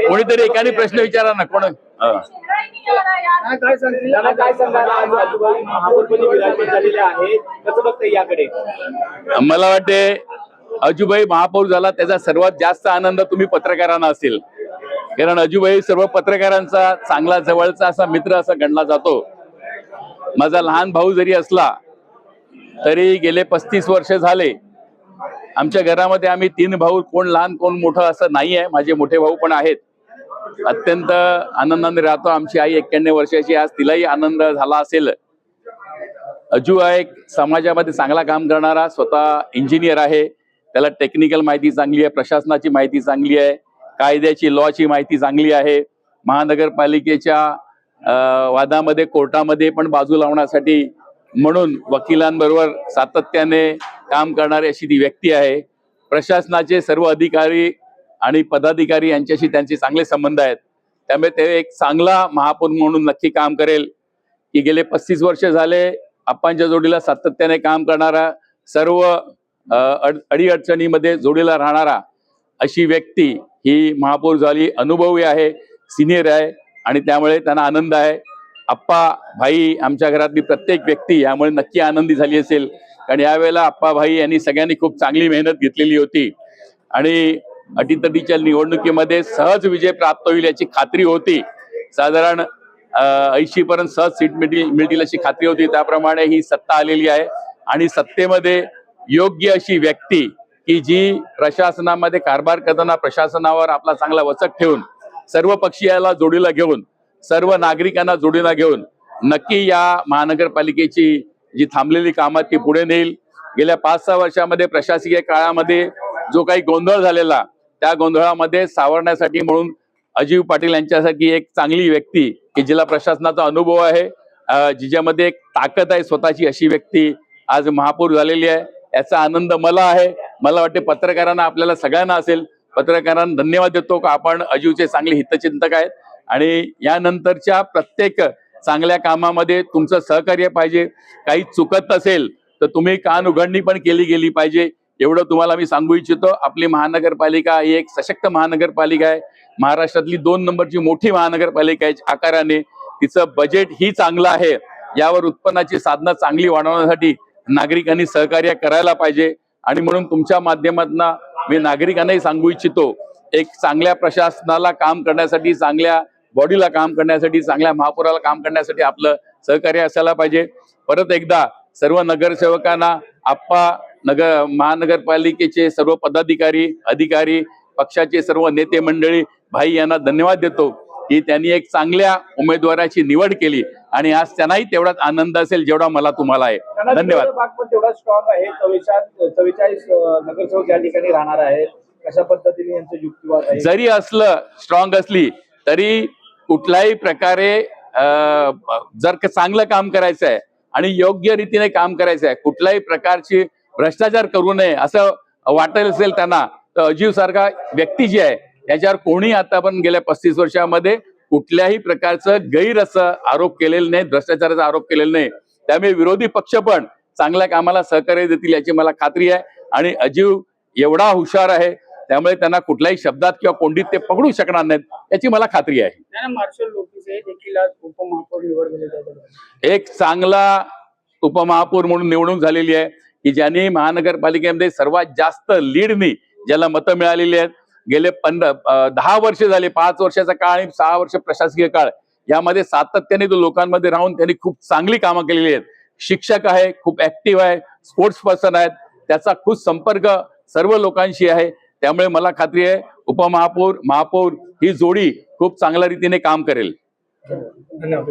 कोणीतरी एकाने प्रश्न विचारा ना. कोण मला वाटते अजूभाई महापौर झाला त्याचा सर्वात जास्त आनंद तुम्ही पत्रकारांना असेल, कारण अजूभाई सर्व पत्रकारांचा चांगला जवळचा असा मित्र असा गणला जातो. माझा लहान भाऊ जरी असला तरी गेले 35 वर्ष झाले आमच्या घरामध्ये आम्ही 3 भाऊ, कोण लहान कोण मोठं असं नाही आहे. माझे मोठे भाऊ पण आहेत. अत्यंत आनंदाने राहतो. आमची आई 91 वर्षाची, आज तिलाही आनंद झाला असेल. अजू हा एक समाजामध्ये चांगला काम करणारा, स्वतः इंजिनियर आहे. त्याला टेक्निकल माहिती चांगली आहे, प्रशासनाची माहिती चांगली आहे, कायद्याची लॉची माहिती चांगली आहे. महानगरपालिकेच्या वादामध्ये कोर्टामध्ये पण बाजू लावण्यासाठी म्हणून वकिलांबरोबर सातत्याने काम करणारी अशी ती व्यक्ती आहे. प्रशासनाचे सर्व अधिकारी आणि पदाधिकारी यांच्याशी त्यांचे चांगले संबंध आहेत. त्यामुळे ते एक चांगला महापौर म्हणून नक्की काम करेल. की गेले 35 वर्ष झाले आपांच्या जोडीला सातत्याने काम करणारा, सर्व अडीअडचणीमध्ये जोडीला राहणारा अशी व्यक्ती ही महापौर झाली. अनुभवी आहे, सिनियर आहे आणि त्यामुळे त्यांना आनंद आहे. आप्पा भाई आमच्या घरातली प्रत्येक व्यक्ती यामुळे नक्की आनंदी झाली असेल, कारण यावेळेला आप्पा भाई यांनी सगळ्यांनी खूप चांगली मेहनत घेतलेली होती आणि अटीतटीच्या निवडणुकीमध्ये सहज विजय प्राप्त होईल याची खात्री होती. साधारण 80 पर्यंत सहज सीट मिळतील अशी खात्री होती. त्याप्रमाणे ही सत्ता आलेली आहे आणि सत्तेमध्ये योग्य अशी व्यक्ती की जी प्रशासनामध्ये कारभार करताना प्रशासनावर आपला चांगला वचक ठेवून, सर्व पक्षीयाला जोडीला घेऊन, सर्व नागरिकांना जोडीला घेऊन नक्की या महानगरपालिकेची जी थांबलेली कामं ती पुढे नेईल. गेल्या 5-6 वर्षामध्ये प्रशासकीय काळामध्ये जो काही गोंधळ झालेला, त्या गोंधळामध्ये सावरण्यासाठी म्हणून अजीव पाटील यांच्यासारखी एक चांगली व्यक्ती की जिला प्रशासनाचा अनुभव आहे, जिच्यामध्ये एक ताकद आहे स्वतःची, अशी व्यक्ती आज महापौर झालेली आहे. याचा आनंद मला आहे. मला वाटते पत्रकारांना, आपल्याला सगळ्यांना असेल. पत्रकारांना धन्यवाद देतो का आपण अजीवचे चांगले हितचिंतक आहेत आणि यानंतरच्या प्रत्येक चांगल्या कामामध्ये तुमचं सहकार्य पाहिजे. काही चुकत असेल तर तुम्ही कान उघडणी पण केली गेली पाहिजे, एवढं तुम्हाला मी सांगू इच्छितो. आपली महानगरपालिका ही एक सशक्त महानगरपालिका आहे. महाराष्ट्रातली 2 नंबरची मोठी महानगरपालिका आहे आकाराने. तिचं बजेट ही चांगलं आहे. यावर उत्पन्नाची साधनं चांगली वाढवण्यासाठी नागरिकांनी सहकार्य करायला पाहिजे आणि म्हणून तुमच्या माध्यमातून मी नागरिकांनाही सांगू इच्छितो, एक चांगल्या प्रशासनाला काम करण्यासाठी, चांगल्या बॉडीला काम करण्यासाठी, चांगल्या महापौराला काम करण्यासाठी आपलं सहकार्य असायला पाहिजे. परत एकदा सर्व नगरसेवकांना, आप्पा महानगरपालिकेचे सर्व पदाधिकारी, अधिकारी, पक्षाचे सर्व नेते मंडळी, भाई यांना धन्यवाद देतो की त्यांनी एक चांगल्या उमेदवाराची निवड केली आणि आज त्यांनाही तेवढाच आनंद असेल जेवढा मला तुम्हाला आहे. धन्यवाद. तेवढा स्ट्रॉंग आहे. 44 नगरसेवक या ठिकाणी राहणार आहेत. कशा पद्धतीने यांचं युक्तिवाद आहे? जरी असलं, स्ट्रॉंग असली तरी कुठल्याही प्रकारे जर चांगलं काम करायचं आहे आणि योग्य रीतीने काम करायचं आहे, कुठल्याही प्रकारची भ्रष्टाचार करू नये असं वाटत असेल त्यांना, तर अजीव सारखा व्यक्ती जी आहे याच्यावर कोणी आतापर्यंत गेल्या 35 वर्षामध्ये कुठल्याही प्रकारचं गैर असं आरोप केलेलं नाही, भ्रष्टाचाराचा आरोप केलेला नाही. त्यामुळे विरोधी पक्ष पण चांगल्या कामाला सहकार्य देतील याची मला खात्री आहे आणि अजीव एवढा हुशार आहे त्यामुळे त्यांना कुठल्याही शब्दात किंवा कोंडीत ते पकडू शकणार नाहीत याची मला खात्री आहे. मार्शल लोकीसे देखील उपमहापौर निवड एक चांगला उपमहापौर म्हणून निवडणूक झालेली आहे की ज्यांनी महानगरपालिकेमध्ये सर्वात जास्त लीडनी ज्याला मतं मिळालेली आहेत. गेले 10 वर्ष झाले, 5 वर्षाचा काळ आणि 6 वर्ष प्रशासकीय काळ, यामध्ये सातत्याने तो लोकांमध्ये राहून त्यांनी खूप चांगली कामं केलेली आहेत. शिक्षक आहे, खूप ऍक्टिव्ह आहे, स्पोर्ट्स पर्सन आहेत, त्याचा खूप संपर्क सर्व लोकांशी आहे. त्यामुळे मला खात्री आहे उपमहापौर महापौर ही जोडी खूप चांगल्या रीतीने काम करेल. धन्यवाद.